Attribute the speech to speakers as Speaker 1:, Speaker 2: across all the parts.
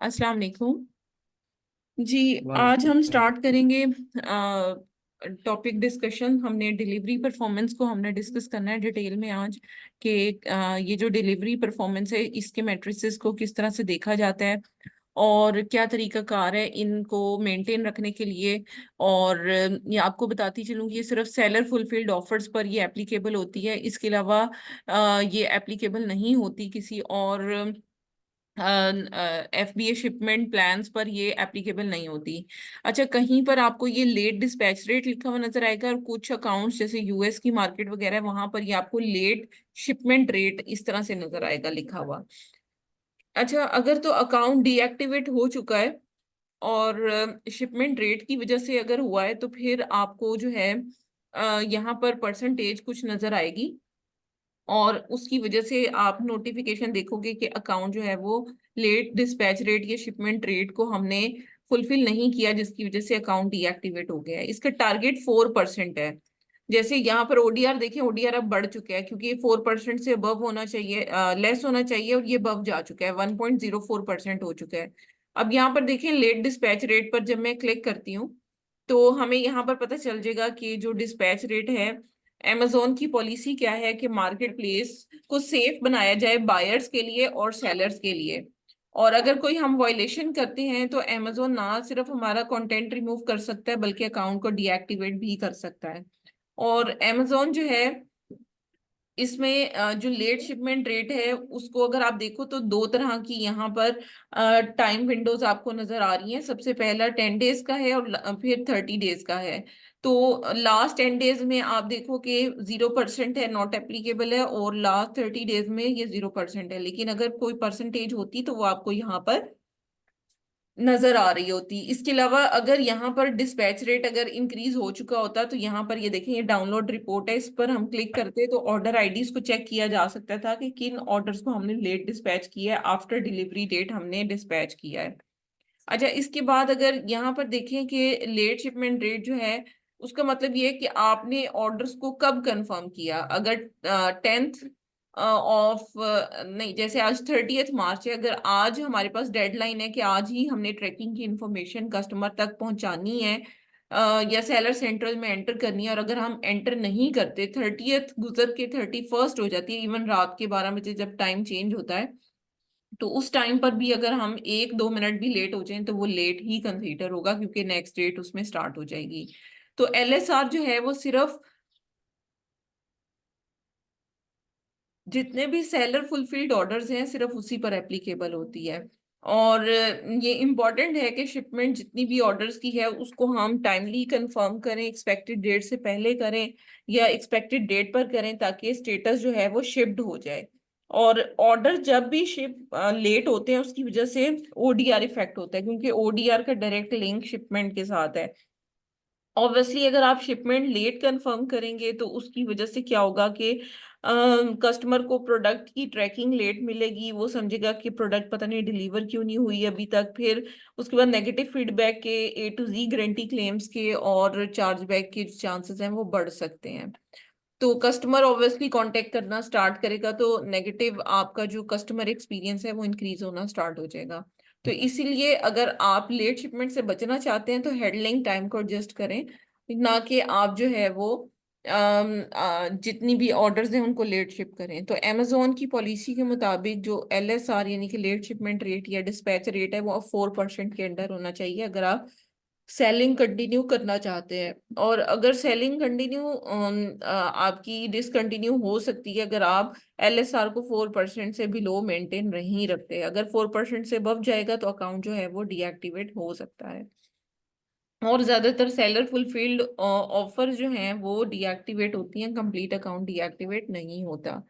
Speaker 1: अस्सलाम वालेकुम जी। आज हम
Speaker 2: वालेकुम।
Speaker 1: स्टार्ट करेंगे टॉपिक डिस्कशन। हमने डिलीवरी परफॉर्मेंस को हमने डिस्कस करना है डिटेल में आज कि ये जो डिलीवरी परफॉर्मेंस है इसके मैट्रिसेस को किस तरह से देखा जाता है और क्या तरीका कार है इनको मेंटेन रखने के लिए। और ये आपको बताती चलूँ कि ये सिर्फ सेलर फुलफिल्ड ऑफर्स पर ये एप्लीकेबल होती है, इसके अलावा ये एप्लीकेबल नहीं होती किसी और FBA शिपमेंट प्लान्स पर ये एप्लीकेबल नहीं होती। अच्छा, कहीं पर आपको ये लेट डिस्पैच रेट लिखा हुआ नजर आएगा और कुछ अकाउंट्स जैसे यूएस की मार्केट वगैरह वहां पर ये आपको लेट शिपमेंट रेट इस तरह से नजर आएगा लिखा हुआ। अच्छा, अगर तो अकाउंट डीएक्टिवेट हो चुका है और शिपमेंट रेट की वजह से अगर हुआ है तो फिर आपको जो है यहाँ पर परसेंटेज कुछ नजर आएगी और उसकी वजह से आप नोटिफिकेशन देखोगे कि अकाउंट जो है वो लेट डिस्पैच रेट या शिपमेंट रेट को हमने फुलफिल नहीं किया, जिसकी वजह से अकाउंट डीएक्टिवेट हो गया है। इसका टारगेट 4% है। जैसे यहाँ पर ओडीआर देखें, ओडीआर अब बढ़ चुका है क्योंकि ये 4% से अबव होना चाहिए, लेस होना चाहिए, और ये अबव जा चुका है, 1.04% हो चुका है। अब यहाँ पर देखें लेट डिस्पैच रेट पर जब मैं क्लिक करती हूँ तो हमें यहाँ पर पता चल जाएगा कि जो डिस्पैच रेट है, amazon की पॉलिसी क्या है कि मार्केट प्लेस को सेफ बनाया जाए बायर्स के लिए और सेलर्स के लिए। और अगर कोई हम वायलेशन करते हैं तो amazon ना सिर्फ हमारा कंटेंट रिमूव कर सकता है बल्कि अकाउंट को डीएक्टिवेट भी कर सकता है। और amazon जो है इसमें जो लेट शिपमेंट रेट है उसको अगर आप देखो तो दो तरह की यहाँ पर टाइम विंडोज आपको नजर आ रही हैं। सबसे पहला 10 डेज का है और फिर 30 डेज का है। तो लास्ट 10 डेज में आप देखो कि 0% है, नॉट एप्लीकेबल है, और लास्ट 30 डेज में ये 0% है। लेकिन अगर कोई परसेंटेज होती तो वो आपको यहाँ पर नजर आ रही होती। इसके अलावा अगर यहाँ पर डिस्पैच रेट अगर इंक्रीज हो चुका होता तो यहाँ पर ये देखें, ये डाउनलोड रिपोर्ट है, इस पर हम क्लिक करते तो ऑर्डर आईडीज को चेक किया जा सकता था कि किन ऑर्डर्स को हमने लेट डिस्पैच किया है, आफ्टर डिलीवरी डेट हमने डिस्पैच किया है। अच्छा, इसके बाद अगर यहाँ पर देखें कि लेट शिपमेंट रेट जो है उसका मतलब ये है कि आपने ऑर्डर्स को कब कंफर्म किया। अगर 10th ऑफ नहीं, जैसे आज 30th मार्च है, अगर आज हमारे पास डेडलाइन है कि आज ही हमने ट्रैकिंग की इंफॉर्मेशन कस्टमर तक पहुंचानी है या सेलर सेंट्रल में एंटर करनी है, और अगर हम एंटर नहीं करते, 30th गुजर के 31st हो जाती है, इवन रात के 12 बजे जब टाइम चेंज होता है, तो उस टाइम पर भी अगर हम 1-2 मिनट भी लेट हो जाएं तो वो लेट ही कंसीडर होगा क्योंकि नेक्स्ट डेट उसमें स्टार्ट हो जाएगी। तो एलएसआर जो है वो सिर्फ जितने भी सेलर फुलफिल्ड ऑर्डर्स हैं सिर्फ उसी पर एप्लीकेबल होती है। और ये इम्पॉर्टेंट है कि शिपमेंट जितनी भी ऑर्डर्स की है उसको हम टाइमली कंफर्म करें, एक्सपेक्टेड डेट से पहले करें या एक्सपेक्टेड डेट पर करें ताकि स्टेटस जो है वो शिप्ड हो जाए। और ऑर्डर जब भी शिप लेट होते हैं उसकी वजह से ओडीआर इफेक्ट होता है क्योंकि ओडीआर का डायरेक्ट लिंक शिपमेंट के साथ है। ऑब्वियसली अगर आप शिपमेंट लेट कंफर्म करेंगे तो उसकी वजह से क्या होगा कि कस्टमर को प्रोडक्ट की ट्रैकिंग लेट मिलेगी, वो समझेगा कि प्रोडक्ट पता नहीं डिलीवर क्यों नहीं हुई अभी तक। फिर उसके बाद नेगेटिव फीडबैक के, A to Z guarantee claims के और चार्जबैक के चांसेस हैं वो बढ़ सकते हैं। तो कस्टमर ऑब्वियसली कांटेक्ट करना स्टार्ट करेगा तो नेगेटिव आपका जो कस्टमर एक्सपीरियंस है वो इंक्रीज होना स्टार्ट हो जाएगा। तो इसीलिए अगर आप लेट शिपमेंट से बचना चाहते हैं तो हेडलिंग टाइम को एडजस्ट करें, ना कि आप जो है वो जितनी भी ऑर्डर्स हैं उनको लेट शिप करें। तो अमेजोन की पॉलिसी के मुताबिक जो एलएसआर यानी कि लेट शिपमेंट रेट या डिस्पैच रेट है वो 4% के अंडर होना चाहिए अगर आप सेलिंग कंटिन्यू करना चाहते हैं। और अगर सेलिंग कंटिन्यू आपकी डिसकंटिन्यू हो सकती है अगर आप एलएसआर को 4% से बिलो मेंटेन नहीं रखते। अगर 4% से अबव जाएगा तो अकाउंट जो है वो डीएक्टिवेट हो सकता है। और ज्यादातर सेलर फुलफिल्ड ऑफर जो हैं वो डीएक्टिवेट होती हैं, कंप्लीट अकाउंट डीएक्टिवेट नहीं होता।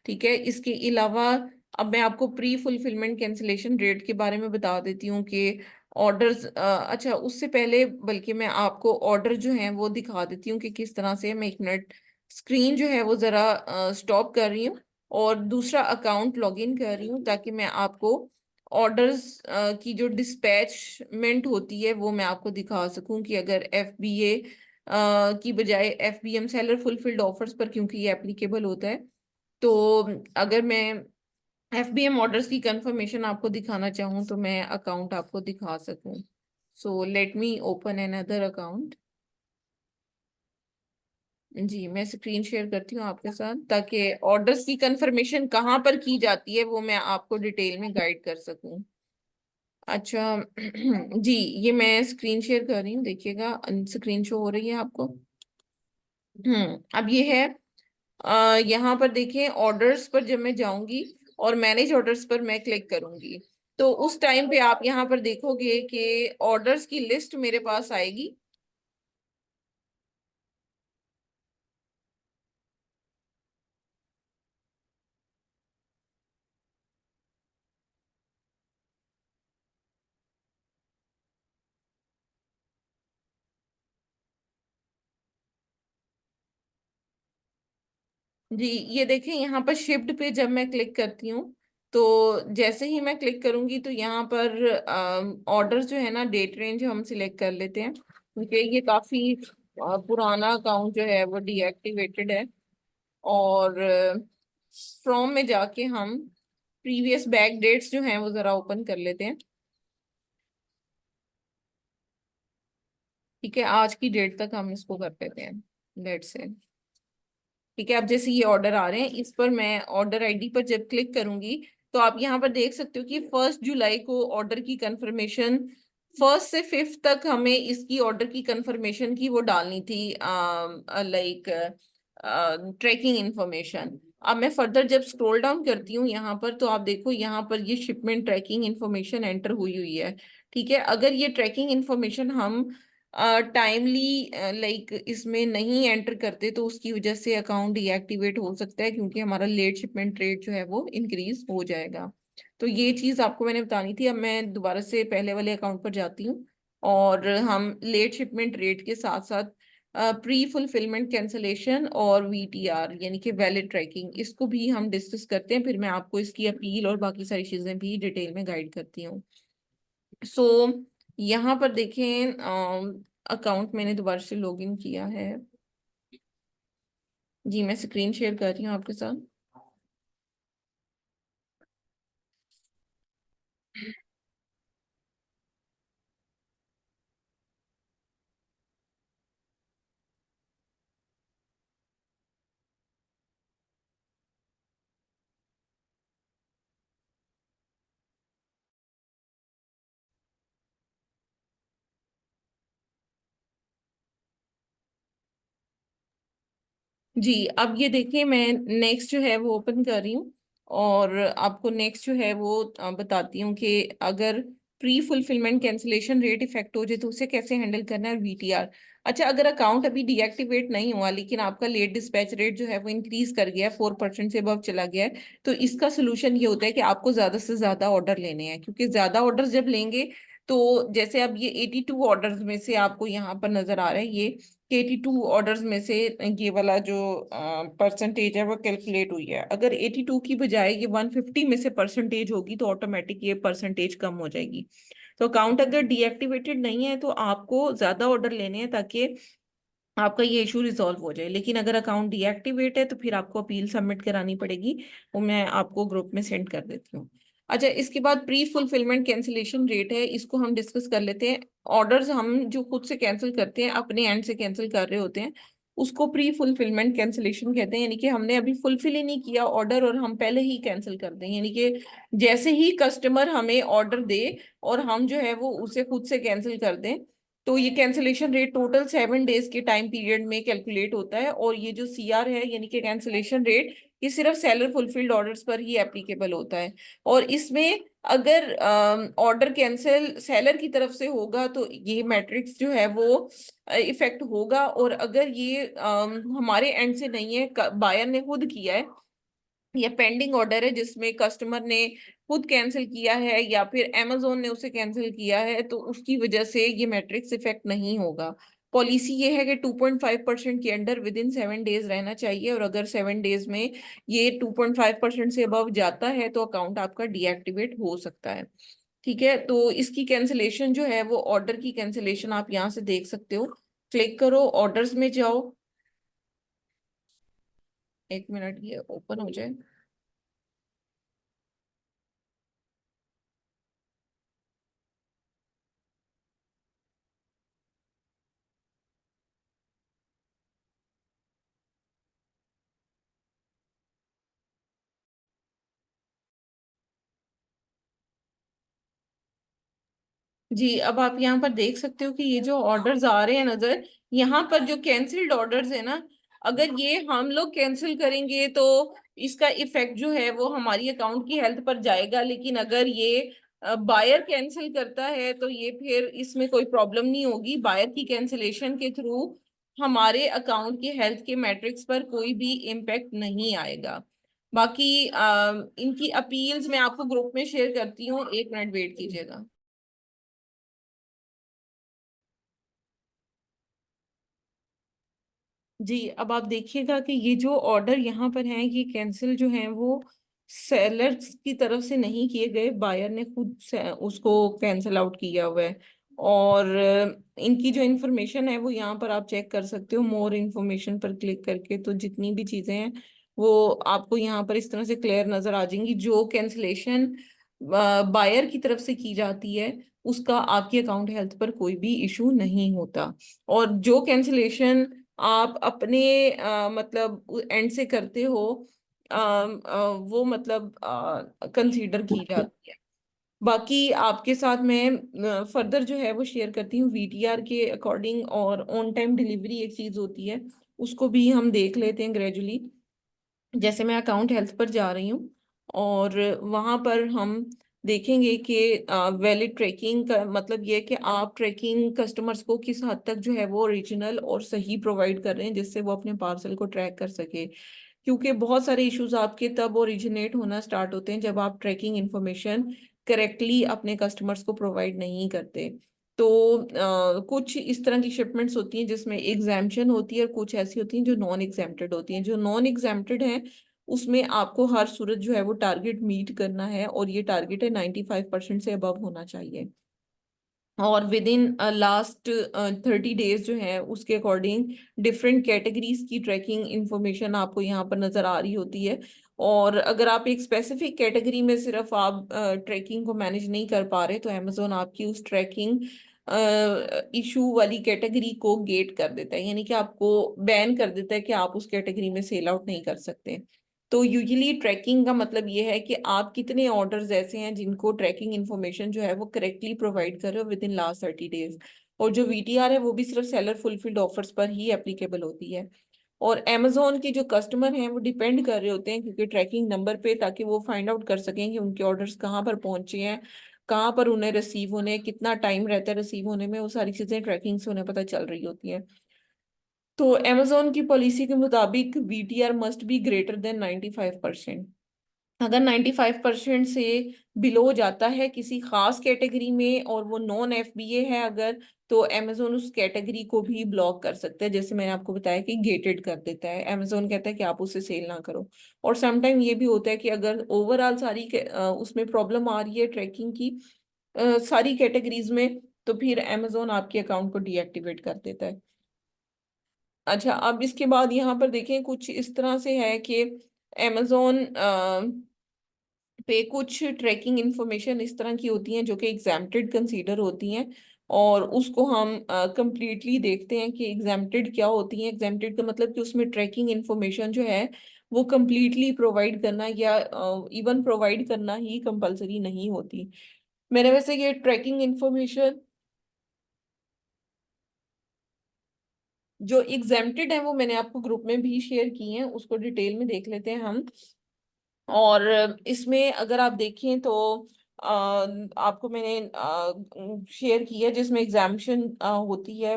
Speaker 1: ठीक है, इसके अलावा अब मैं आपको प्री फुलफिलमेंट कैंसिलेशन रेट के बारे में बता देती हूँ कि ऑर्डर्स, अच्छा उससे पहले बल्कि मैं आपको ऑर्डर जो हैं वो दिखा देती हूँ कि किस तरह से। मैं 1 मिनट स्क्रीन जो है वो जरा स्टॉप कर रही हूँ और दूसरा अकाउंट लॉगिन कर रही हूँ ताकि मैं आपको ऑर्डर्स की जो डिस्पैचमेंट होती है वो मैं आपको दिखा सकूं कि अगर FBA की बजाय FBM सेलर फुलफिल्ड ऑफर्स पर क्योंकि ये एप्लीकेबल होता है। तो अगर मैं एफबीएम ऑर्डर्स की कंफर्मेशन आपको दिखाना चाहूँ तो मैं अकाउंट आपको दिखा सकूँ। So let me open another account. जी मैं स्क्रीन शेयर करती हूँ आपके साथ, ताकि ऑर्डर्स की कंफर्मेशन कहाँ पर की जाती है वो मैं आपको डिटेल में गाइड कर सकूँ। अच्छा जी, ये मैं स्क्रीन शेयर कर रही हूँ, देखिएगा स्क्रीन शो हो रही है आपको। अब ये है, यहाँ पर देखें ऑर्डर्स पर जब मैं जाऊंगी और मैनेज ऑर्डर्स पर मैं क्लिक करूंगी, तो उस टाइम पे आप यहाँ पर देखोगे कि ऑर्डर्स की लिस्ट मेरे पास आएगी। जी ये देखें, यहाँ पर शिफ्ट पे जब मैं क्लिक करती हूँ, तो जैसे ही मैं क्लिक करूंगी तो यहाँ पर ऑर्डर्स जो है ना, डेट रेंज हम सिलेक्ट कर लेते हैं, क्योंकि ये काफी पुराना अकाउंट जो है वो डीएक्टिवेटेड है। और फ्रॉम में जाके हम प्रीवियस बैक डेट्स जो हैं वो जरा ओपन कर लेते हैं। ठीक है, आज की डेट तक हम इसको कर लेते हैं, लेट से। ठीक है, अब जैसे ये ऑर्डर आ रहे हैं, इस पर मैं ऑर्डर आईडी पर जब क्लिक करूंगी तो आप यहाँ पर देख सकते हो कि 1 जुलाई को ऑर्डर की कंफर्मेशन, 1 से 5 तक हमें इसकी ऑर्डर की कंफर्मेशन की वो डालनी थी, लाइक ट्रैकिंग इंफॉर्मेशन। अब मैं फर्दर जब स्क्रॉल डाउन करती हूँ यहाँ पर, तो आप देखो यहाँ पर ये शिपमेंट ट्रैकिंग इंफॉर्मेशन एंटर हुई हुई है। ठीक है, अगर ये ट्रैकिंग इंफॉर्मेशन हम टाइमली लाइक इसमें नहीं एंटर करते तो उसकी वजह से अकाउंट डीएक्टिवेट हो सकता है, क्योंकि हमारा लेट शिपमेंट रेट जो है वो इंक्रीज हो जाएगा। तो ये चीज आपको मैंने बतानी थी। अब मैं दोबारा से पहले वाले अकाउंट पर जाती हूँ, और हम लेट शिपमेंट रेट के साथ साथ प्री फुलफिलमेंट कैंसलेशन और वीटीआर यानी कि वैलिड ट्रैकिंग, इसको भी हम डिस्कस करते हैं, फिर मैं आपको इसकी अपील और बाकी सारी चीजें भी डिटेल में गाइड करती हूँ। सो यहाँ पर देखें, अकाउंट मैंने दोबारा से लॉगिन किया है। जी मैं स्क्रीन शेयर कर रही हूँ आपके साथ। जी अब ये देखिए, मैं नेक्स्ट जो है वो ओपन कर रही हूँ, और आपको नेक्स्ट जो है वो बताती हूँ कि अगर pre fulfilment cancellation rate effect हो जाए तो उसे कैसे हैंडल करना है, वीटीआर। अच्छा, अगर अकाउंट अभी डीएक्टिवेट नहीं हुआ लेकिन आपका लेट डिस्पैच रेट जो है वो इंक्रीज कर गया है, 4% से अबव चला गया है, तो इसका सोल्यूशन ये होता है कि आपको ज्यादा से ज्यादा ऑर्डर लेने हैं, क्योंकि ज्यादा ऑर्डर जब लेंगे तो जैसे अब ये 82 ऑर्डर्स में से आपको यहाँ पर नजर आ रहा है, ये 82 ऑर्डर्स में से ये वाला जो परसेंटेज है वो कैलकुलेट हुई है। अगर 82 की बजाय ये 150 में से परसेंटेज होगी तो ऑटोमेटिक ये परसेंटेज कम हो जाएगी। तो अकाउंट अगर डीएक्टिवेटेड नहीं है तो आपको ज्यादा ऑर्डर लेने हैं, ताकि आपका ये इशू रिजॉल्व हो जाए। लेकिन अगर अकाउंट डीएक्टिवेट है तो फिर आपको अपील सबमिट करानी पड़ेगी, वो मैं आपको ग्रुप में सेंड कर देती हूँ। अच्छा, इसके बाद प्री फुलफिलमेंट कैंसिलेशन रेट है, इसको हम डिस्कस कर लेते हैं। ऑर्डर्स हम जो खुद से कैंसिल करते हैं, अपने एंड से कैंसिल कर रहे होते हैं, उसको प्री फुलफिलमेंट कैंसिलेशन कहते हैं। यानी कि हमने अभी फुलफिल ही नहीं किया ऑर्डर और हम पहले ही कैंसिल कर दें, यानी कि जैसे ही कस्टमर हमें ऑर्डर दे और हम जो है वो उसे खुद से कैंसिल कर दें, तो ये कैंसिलेशन रेट टोटल 7 डेज के टाइम पीरियड में कैलकुलेट होता है। और ये जो सीआर है यानी कि कैंसिलेशन रेट, ये सिर्फ सेलर फुलफिल्ड ऑर्डर्स पर ही एप्लीकेबल होता है। और इसमें अगर ऑर्डर कैंसिल सेलर की तरफ से होगा तो ये मैट्रिक्स जो है वो इफेक्ट होगा, और अगर ये हमारे एंड से नहीं है, बायर ने खुद किया है, या पेंडिंग ऑर्डर है जिसमें कस्टमर ने खुद कैंसिल किया है या फिर अमेजोन ने उसे कैंसिल किया है, तो उसकी वजह से ये मैट्रिक्स इफेक्ट नहीं होगा। पॉलिसी ये है कि 2.5% के अंडर विद इन 7 डेज रहना चाहिए, और अगर 7 डेज में ये 2.5% से अबव जाता है तो अकाउंट आपका डीएक्टिवेट हो सकता है। ठीक है, तो इसकी कैंसिलेशन जो है वो ऑर्डर की कैंसिलेशन आप यहाँ से देख सकते हो। क्लिक करो, ऑर्डर्स में जाओ, 1 मिनट ये ओपन हो जाए। जी, अब आप यहाँ पर देख सकते हो कि ये जो ऑर्डर्स आ रहे हैं नजर, यहाँ पर जो कैंसिल्ड ऑर्डर्स है ना, अगर ये हम लोग कैंसिल करेंगे तो इसका इफेक्ट जो है वो हमारी अकाउंट की हेल्थ पर जाएगा। लेकिन अगर ये बायर कैंसिल करता है तो ये फिर इसमें कोई प्रॉब्लम नहीं होगी। बायर की कैंसिलेशन के थ्रू हमारे अकाउंट की हेल्थ के मैट्रिक्स पर कोई भी इम्पेक्ट नहीं आएगा। बाकी इनकी अपील्स मैं आपको ग्रुप में शेयर करती हूँ, 1 मिनट वेट कीजिएगा। जी, अब आप देखिएगा कि ये जो ऑर्डर यहाँ पर हैं ये कैंसिल जो हैं वो सेलर्स की तरफ से नहीं किए गए, बायर ने खुद से उसको कैंसिल आउट किया हुआ है। और इनकी जो इन्फॉर्मेशन है वो यहाँ पर आप चेक कर सकते हो, मोर इन्फॉर्मेशन पर क्लिक करके। तो जितनी भी चीज़ें हैं वो आपको यहाँ पर इस तरह से क्लियर नजर आ जाएंगी। जो कैंसिलेशन बायर की तरफ से की जाती है उसका आपकी अकाउंट हेल्थ पर कोई भी इशू नहीं होता। और जो कैंसिलेशन आप अपने मतलब एंड से करते हो, वो मतलब कंसीडर की जाती है। बाकी आपके साथ मैं फर्दर जो है वो शेयर करती हूँ वीटीआर के अकॉर्डिंग। और ऑन टाइम डिलीवरी एक चीज होती है, उसको भी हम देख लेते हैं ग्रेजुअली। जैसे मैं अकाउंट हेल्थ पर जा रही हूँ और वहां पर हम देखेंगे कि वैलिड ट्रैकिंग का मतलब ये है कि आप ट्रैकिंग कस्टमर्स को किस हद तक जो है वो ओरिजिनल और सही प्रोवाइड कर रहे हैं जिससे वो अपने पार्सल को ट्रैक कर सके। क्योंकि बहुत सारे इश्यूज आपके तब ओरिजिनेट होना स्टार्ट होते हैं जब आप ट्रैकिंग इंफॉर्मेशन करेक्टली अपने कस्टमर्स को प्रोवाइड नहीं करते। तो कुछ इस तरह की शिपमेंट्स होती हैं जिसमें एग्जाम्पशन होती है और कुछ ऐसी होती हैं जो नॉन एग्जेम्प्टेड होती हैं। जो नॉन एग्जेम्प्टेड हैं उसमें आपको हर सूरत जो है वो टारगेट मीट करना है, और ये टारगेट है 95% से अबव होना चाहिए। और विद इन लास्ट 30 डेज जो है उसके अकॉर्डिंग डिफरेंट कैटेगरीज की ट्रैकिंग इंफॉर्मेशन आपको यहाँ पर नजर आ रही होती है। और अगर आप एक स्पेसिफिक कैटेगरी में सिर्फ आप ट्रैकिंग को मैनेज नहीं कर पा रहे तो अमेजोन आपकी उस ट्रैकिंग इशू वाली कैटेगरी को गेट कर देता है, यानी कि आपको बैन कर देता है कि आप उस कैटेगरी में सेल आउट नहीं कर सकते। तो यूजुअली ट्रैकिंग का मतलब ये है कि आप कितने ऑर्डर्स ऐसे हैं जिनको ट्रैकिंग इन्फॉर्मेशन जो है वो करेक्टली प्रोवाइड कर रहे हो विद इन लास्ट 30 डेज। और जो वीटीआर है वो भी सिर्फ सेलर फुलफिल्ड ऑफर्स पर ही एप्लीकेबल होती है। और अमेजोन की जो कस्टमर हैं वो डिपेंड कर रहे होते हैं क्योंकि ट्रैकिंग नंबर पे, ताकि वो फाइंड आउट कर सकें कि उनके ऑर्डर्स कहाँ पर पहुंचे हैं, कहाँ पर उन्हें रिसीव होने, कितना टाइम रहता है रिसीव होने में, वो सारी चीजें ट्रैकिंग से उन्हें पता चल रही होती हैं। तो अमेजोन की पॉलिसी के मुताबिक VTR must be greater than 95%। अगर 95% से बिलो जाता है किसी खास कैटेगरी में और वो नॉन एफबीए है अगर, तो अमेजोन उस कैटेगरी को भी ब्लॉक कर सकता है। जैसे मैंने आपको बताया कि गेटेड कर देता है, अमेजोन कहता है कि आप उसे सेल ना करो। और समटाइम ये भी होता है कि अगर ओवरऑल उसमें प्रॉब्लम आ रही है ट्रैकिंग की सारी कैटेगरीज में, तो फिर अमेजोन आपके अकाउंट को डीएक्टिवेट कर देता है। अच्छा, अब इसके बाद यहाँ पर देखें कुछ इस तरह से है कि अमेजोन पे कुछ ट्रैकिंग इंफॉर्मेशन इस तरह की होती हैं जो कि एग्जैम्प्टेड कंसीडर होती हैं। और उसको हम कंप्लीटली देखते हैं कि एग्जैम्प्टेड क्या होती हैं। एग्जैम्प्टेड का मतलब कि उसमें ट्रैकिंग इंफॉर्मेशन जो है वो कंप्लीटली प्रोवाइड करना या इवन प्रोवाइड करना ही कंपलसरी नहीं होती। मेरे वैसे ये ट्रैकिंग इंफॉर्मेशन जो एग्जेम्प्टेड है वो मैंने आपको ग्रुप में भी शेयर की हैं, उसको डिटेल में देख लेते हैं हम। और इसमें अगर आप देखें तो आपको मैंने शेयर किया जिसमें एग्जाम्पशन होती है,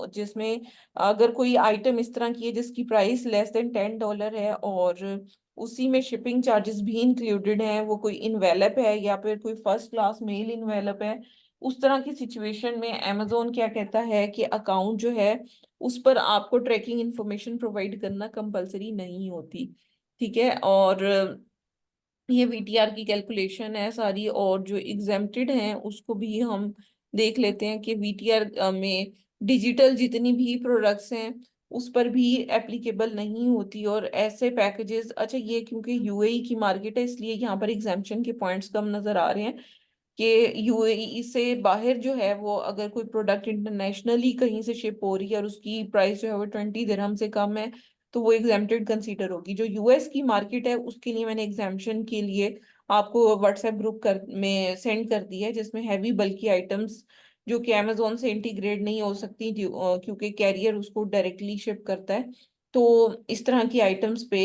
Speaker 1: जिसमें अगर कोई आइटम इस तरह की है जिसकी प्राइस लेस देन $10 है और उसी में शिपिंग चार्जेस भी इंक्लूडेड हैं, वो कोई इनवेलप है या फिर कोई फर्स्ट क्लास मेल इनवेलप है, उस तरह की सिचुएशन में अमेजोन क्या कहता है कि अकाउंट जो है उस पर आपको ट्रैकिंग इंफॉर्मेशन प्रोवाइड करना कंपलसरी नहीं होती। ठीक है। और ये वीटीआर की कैलकुलेशन है सारी, और जो एग्जेम्प्टेड हैं उसको भी हम देख लेते हैं कि वीटीआर में डिजिटल जितनी भी प्रोडक्ट्स हैं उस पर भी एप्लीकेबल नहीं होती। और ऐसे पैकेजेस, अच्छा ये क्योंकि यूएई की मार्केट है इसलिए यहाँ पर एग्जाम्पशन के पॉइंट्स कम नजर आ रहे हैं कि यूएई से बाहर जो है वो अगर कोई प्रोडक्ट इंटरनेशनली कहीं से शिप हो रही है और उसकी प्राइस जो है वो 20 दिरहम से कम है, तो वो एग्जेम्प्टेड कंसीडर होगी। जो यूएस की मार्केट है उसके लिए मैंने एग्जाम्पशन के लिए आपको व्हाट्सएप ग्रुप में सेंड कर दी है, जिसमें हैवी बल्कि आइटम्स जो कि अमेजोन से इंटीग्रेट नहीं हो सकती क्योंकि कैरियर उसको डायरेक्टली शिप करता है। तो इस तरह की आइटम्स पे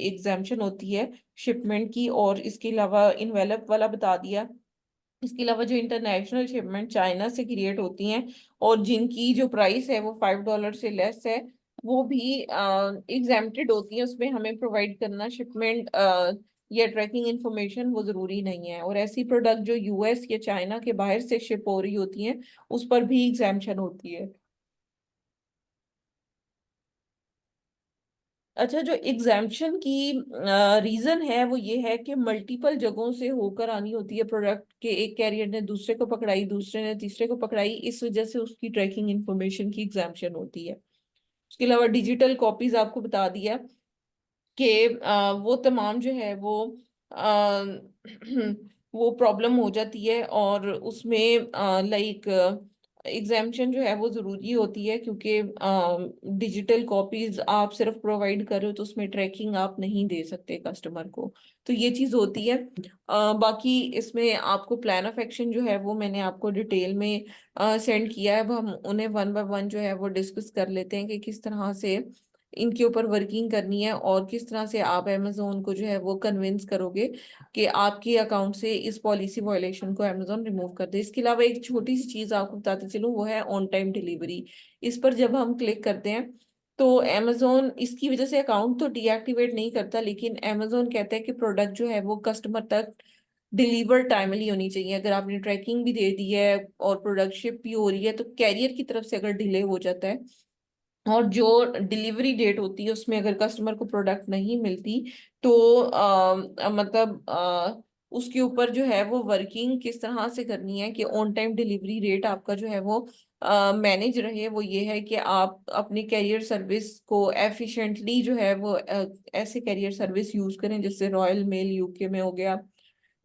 Speaker 1: एग्जाम्पशन होती है शिपमेंट की। और इसके अलावा इनवेलप वाला बता दिया। इसके अलावा जो इंटरनेशनल शिपमेंट चाइना से क्रिएट होती हैं और जिनकी जो प्राइस है वो $5 से लेस है, वो भी एग्जेम्प्टेड होती है। उसमें हमें प्रोवाइड करना शिपमेंट या ट्रैकिंग इंफॉर्मेशन वो जरूरी नहीं है। और ऐसी प्रोडक्ट जो यूएस या चाइना के बाहर से शिप हो रही होती हैं उस पर भी एग्जाम्पशन होती है। अच्छा, जो एग्जाम्पशन की रीजन है वो ये है कि मल्टीपल जगहों से होकर आनी होती है प्रोडक्ट के। एक कैरियर ने दूसरे को पकड़ाई, दूसरे ने तीसरे को पकड़ाई, इस वजह से उसकी ट्रैकिंग इंफॉर्मेशन की एग्जाम्पशन होती है। उसके अलावा डिजिटल कॉपीज आपको बता दिया कि वो तमाम जो है आ, वो प्रॉब्लम हो जाती है और उसमें लाइक एग्जाम्पशन जो है वो ज़रूरी होती है, क्योंकि डिजिटल कॉपीज आप सिर्फ प्रोवाइड कर रहे हो तो उसमें ट्रैकिंग आप नहीं दे सकते कस्टमर को। तो ये चीज़ होती है। बाकी इसमें आपको प्लान ऑफ एक्शन जो है वो मैंने आपको डिटेल में सेंड किया है। अब हम उन्हें वन बाय वन जो है वो डिस्कस कर लेते हैं कि किस तरह से इनके ऊपर वर्किंग करनी है और किस तरह से आप अमेजोन को जो है वो कन्विंस करोगे कि आपके अकाउंट से इस पॉलिसी वायलेशन को अमेजोन रिमूव कर दे। इसके अलावा एक छोटी सी चीज आपको बताते चलूं, वो है ऑन टाइम डिलीवरी। इस पर जब हम क्लिक करते हैं तो अमेजोन इसकी वजह से अकाउंट तो डीएक्टिवेट नहीं करता, लेकिन अमेजोन कहता है कि प्रोडक्ट जो है वो कस्टमर तक डिलीवर टाइमली होनी चाहिए। अगर आपने ट्रैकिंग भी दे दी है और प्रोडक्ट शिप भी हो रही है, तो कैरियर की तरफ से अगर डिले हो जाता है और जो डिलीवरी डेट होती है उसमें अगर कस्टमर को प्रोडक्ट नहीं मिलती, तो मतलब उसके ऊपर जो है वो वर्किंग किस तरह से करनी है कि ऑन टाइम डिलीवरी रेट आपका जो है वो मैनेज रहे। वो ये है कि आप अपनी कैरियर सर्विस को एफिशिएंटली जो है वो ऐसे कैरियर सर्विस यूज करें, जैसे रॉयल मेल यूके में हो गया,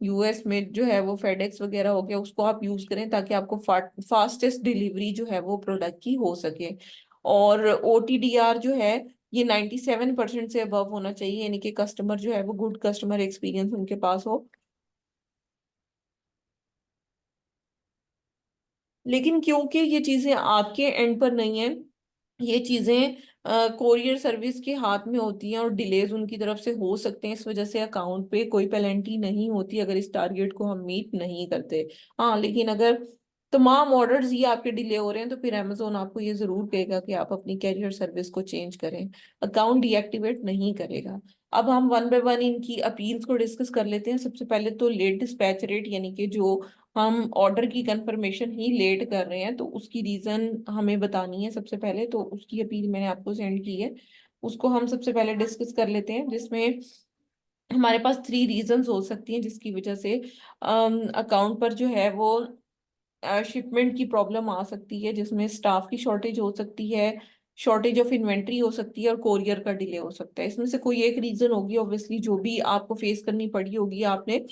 Speaker 1: यूएस में जो है वो फेडेक्स वगैरह हो गया, उसको आप यूज करें ताकि आपको फास्टेस्ट डिलीवरी जो है वो प्रोडक्ट की हो सके। और ओटीडीआर जो है ये 97% से अबव होना चाहिए, यानी कि कस्टमर जो है वो गुड कस्टमर एक्सपीरियंस उनके पास हो। लेकिन क्योंकि ये चीजें आपके एंड पर नहीं है, ये चीजें कोरियर सर्विस के हाथ में होती हैं और डिलेज उनकी तरफ से हो सकते हैं, इस वजह से अकाउंट पे कोई पेनल्टी नहीं होती अगर इस टारगेट को हम मीट नहीं करते। हाँ, लेकिन अगर तमाम ऑर्डर्स ही आपके डिले हो रहे हैं तो फिर अमेजोन आपको ये जरूर कहेगा कि आप अपनी कैरियर सर्विस को चेंज करें, अकाउंट डीएक्टिवेट नहीं करेगा। अब हम वन बाय वन इनकी अपील्स को डिस्कस कर लेते हैं। सबसे पहले तो लेट डिस्पैच रेट, यानी कि जो हम ऑर्डर की कंफर्मेशन ही लेट कर रहे हैं तो उसकी रीजन हमें बतानी है सबसे पहले। तो उसकी अपील मैंने आपको सेंड की है, उसको हम सबसे पहले डिस्कस कर लेते हैं, जिसमें हमारे पास 3 रीजंस हो सकती हैं जिसकी वजह से अकाउंट पर जो है वो शिपमेंट की प्रॉब्लम आ सकती है, जिसमें स्टाफ की शॉर्टेज हो सकती है, शॉर्टेज ऑफ इन्वेंट्री हो सकती है और कोरियर का डिले हो सकता है। इसमें से कोई एक रीजन होगी ऑब्वियसली जो भी आपको फेस करनी पड़ी होगी, आपने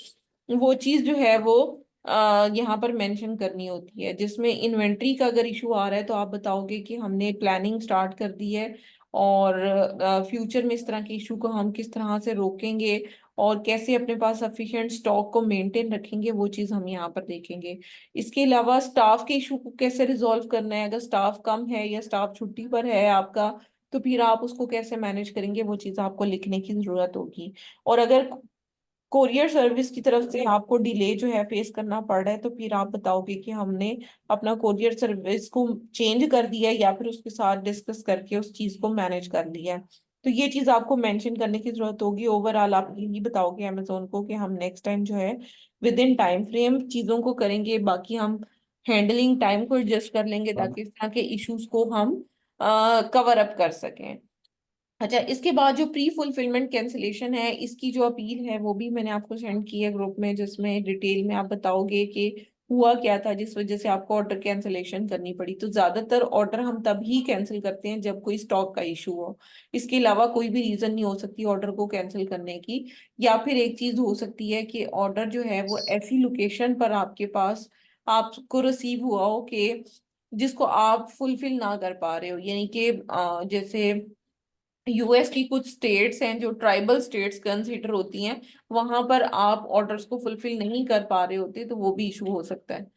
Speaker 1: वो चीज जो है वो यहाँ पर मेंशन करनी होती है। जिसमें इन्वेंट्री का अगर इशू आ रहा है तो आप बताओगे कि हमने प्लानिंग स्टार्ट कर दी है और फ्यूचर में इस तरह के इशू को हम किस तरह से रोकेंगे और कैसे अपने पास सफिशिएंट स्टॉक को मेंटेन रखेंगे, वो चीज हम यहाँ पर देखेंगे। इसके अलावा स्टाफ के इशू को कैसे रिजॉल्व करना है, अगर स्टाफ कम है या स्टाफ छुट्टी पर है आपका, तो फिर आप उसको कैसे मैनेज करेंगे, वो चीज आपको लिखने की जरूरत होगी। और अगर कोरियर सर्विस की तरफ से आपको डिले जो है फेस करना पड़ रहा है, तो फिर आप बताओगे कि हमने अपना कोरियर सर्विस को चेंज कर दिया है या फिर उसके साथ डिस्कस करके उस चीज को मैनेज कर लिया है। तो ये चीज आपको मेंशन करने की जरूरत होगी। ओवरऑल आप यही बताओगे अमेजोन को कि हम नेक्स्ट टाइम जो है विद इन टाइम फ्रेम चीजों को करेंगे, बाकी हम हैंडलिंग टाइम को एडजस्ट कर लेंगे ताकि इस तरह के इश्यूज को हम कवर अप कर सकें। अच्छा, इसके बाद जो प्री फुलफिलमेंट कैंसिलेशन है, इसकी जो अपील है वो भी मैंने आपको सेंड की है ग्रुप में, जिसमें डिटेल में आप बताओगे कि हुआ क्या था जिस वजह से आपको ऑर्डर कैंसिलेशन करनी पड़ी। तो ज्यादातर ऑर्डर हम तब ही कैंसिल करते हैं जब कोई स्टॉक का इशू हो। इसके अलावा कोई भी रीजन नहीं हो सकती ऑर्डर को कैंसिल करने की। या फिर एक चीज हो सकती है कि ऑर्डर जो है वो ऐसी लोकेशन पर आपके पास आपको रिसीव हुआ हो कि जिसको आप फुलफिल ना कर पा रहे हो, यानी कि जैसे यूएस की कुछ स्टेट्स हैं जो ट्राइबल स्टेट्स कंसिडर होती हैं, वहां पर आप ऑर्डर्स को फुलफिल नहीं कर पा रहे होते, तो वो भी इशू हो सकता है।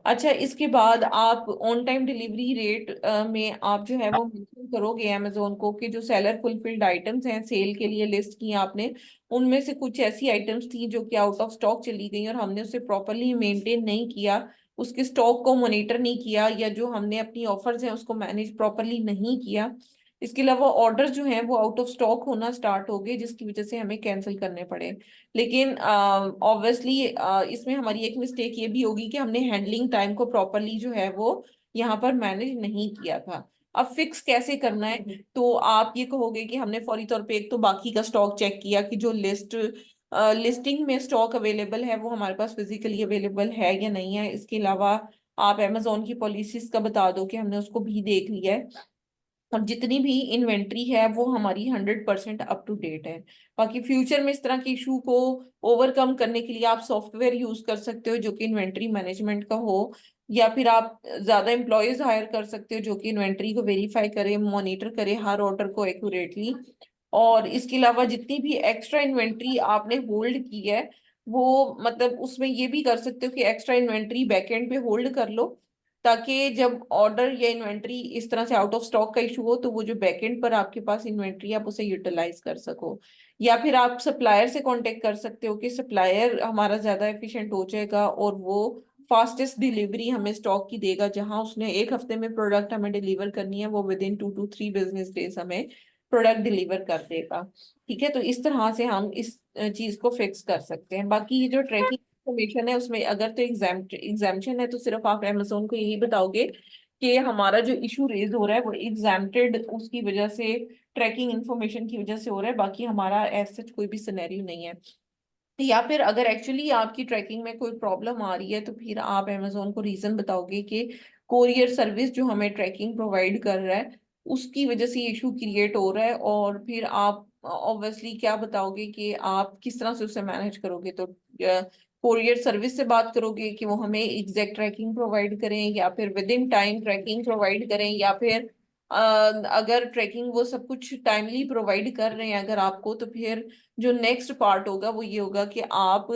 Speaker 1: अच्छा, इसके बाद आप ऑन टाइम डिलीवरी रेट में आप जो है वो मेंशन करोगे अमेजोन को कि जो सेलर फुलफिल्ड आइटम्स हैं सेल के लिए लिस्ट की आपने, उनमें से कुछ ऐसी आइटम्स थी जो कि आउट ऑफ स्टॉक चली गई और हमने उसे प्रॉपरली मेंटेन नहीं किया, उसके स्टॉक को मॉनिटर नहीं किया, या जो हमने अपनी ऑफर्स हैं उसको मैनेज प्रॉपरली नहीं किया। इसके अलावा ऑर्डर जो हैं वो आउट ऑफ स्टॉक होना स्टार्ट हो गए, जिसकी वजह से हमें कैंसिल करने पड़े। लेकिन ऑब्वियसली इसमें हमारी एक मिस्टेक ये भी होगी कि हमने हैंडलिंग टाइम को प्रॉपरली जो है वो यहाँ पर मैनेज नहीं किया था। अब फिक्स कैसे करना है, तो आप ये कहोगे कि हमने फौरी तौर पे एक तो बाकी का स्टॉक चेक किया कि जो लिस्टिंग में स्टॉक अवेलेबल है वो हमारे पास फिजिकली अवेलेबल है या नहीं है। इसके अलावा आप अमेजोन की पॉलिसीज का बता दो कि हमने उसको भी देख लिया है, और जितनी भी इन्वेंट्री है वो हमारी 100% अप टू डेट है। बाकी फ्यूचर में इस तरह के इशू को ओवरकम करने के लिए आप सॉफ्टवेयर यूज कर सकते हो जो कि इन्वेंट्री मैनेजमेंट का हो, या फिर आप ज्यादा एम्प्लॉयज हायर कर सकते हो जो कि इन्वेंट्री को वेरीफाई करे, मॉनिटर करे हर ऑर्डर को एक्यूरेटली। और इसके अलावा जितनी भी एक्स्ट्रा इन्वेंट्री आपने होल्ड की है, वो मतलब उसमें ये भी कर सकते हो कि एक्स्ट्रा इन्वेंट्री बैकएंड पे होल्ड कर लो, ताकि जब ऑर्डर या इन्वेंट्री इस तरह से आउट ऑफ स्टॉक का इशू हो तो वो जो बैकएंड पर आपके पास इन्वेंट्री आप उसे यूटिलाइज कर सको। या फिर आप सप्लायर से कांटेक्ट कर सकते हो कि सप्लायर हमारा ज्यादा एफिशिएंट हो जाएगा और वो फास्टेस्ट डिलीवरी हमें स्टॉक की देगा, जहां उसने एक हफ्ते में प्रोडक्ट हमें डिलीवर करनी है वो with in 2 to 3 business days हमें प्रोडक्ट डिलीवर कर देगा। ठीक है, तो इस तरह से हम इस चीज को फिक्स कर सकते हैं। बाकी ये जो ट्रैकिंग इंफॉर्मेशन है उसमें अगर तो एग्जाम्पशन है तो सिर्फ आप अमेजोन को यही बताओगे कि हमारा जो इशू रेज हो रहा है वो एग्जाम्प्टेड उसकी वजह से, ट्रैकिंग इंफॉर्मेशन की वजह से हो रहा है, बाकी हमारा ऐसा कोई भी सिनेरियो नहीं है। या फिर अगर एक्चुअली आपकी ट्रैकिंग में कोई प्रॉब्लम आ रही है तो फिर आप अमेजोन को रीजन बताओगे कि कोरियर सर्विस जो हमें ट्रैकिंग प्रोवाइड कर रहा है उसकी वजह से इशू क्रिएट हो रहा है, और फिर आप ऑब्वियसली क्या बताओगे कि आप किस तरह से उसे मैनेज करोगे। तो कोरियर सर्विस से बात करोगे कि वो हमें एग्जैक्ट ट्रैकिंग प्रोवाइड करें, या फिर within time tracking provide करें, या फिर अगर ट्रैकिंग वो सब कुछ टाइमली प्रोवाइड कर रहे हैं अगर आपको, तो फिर जो नेक्स्ट पार्ट होगा वो ये होगा कि आप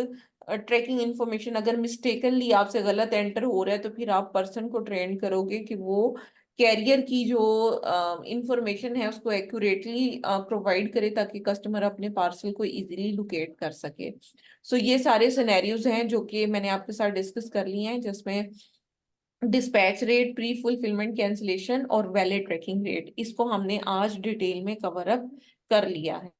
Speaker 1: ट्रैकिंग इन्फॉर्मेशन अगर मिस्टेकनली आपसे गलत एंटर हो रहा है तो फिर आप पर्सन को ट्रेन करोगे कि वो कैरियर की जो इंफॉर्मेशन है उसको एक्यूरेटली प्रोवाइड करे ताकि कस्टमर अपने पार्सल को इजीली लोकेट कर सके। सो ये सारे सिनेरियोज हैं जो कि मैंने आपके साथ डिस्कस कर लिए हैं, जिसमें dispatch rate, pre fulfilment cancellation और वैलिड ट्रैकिंग रेट, इसको हमने आज डिटेल में कवर अप कर लिया है।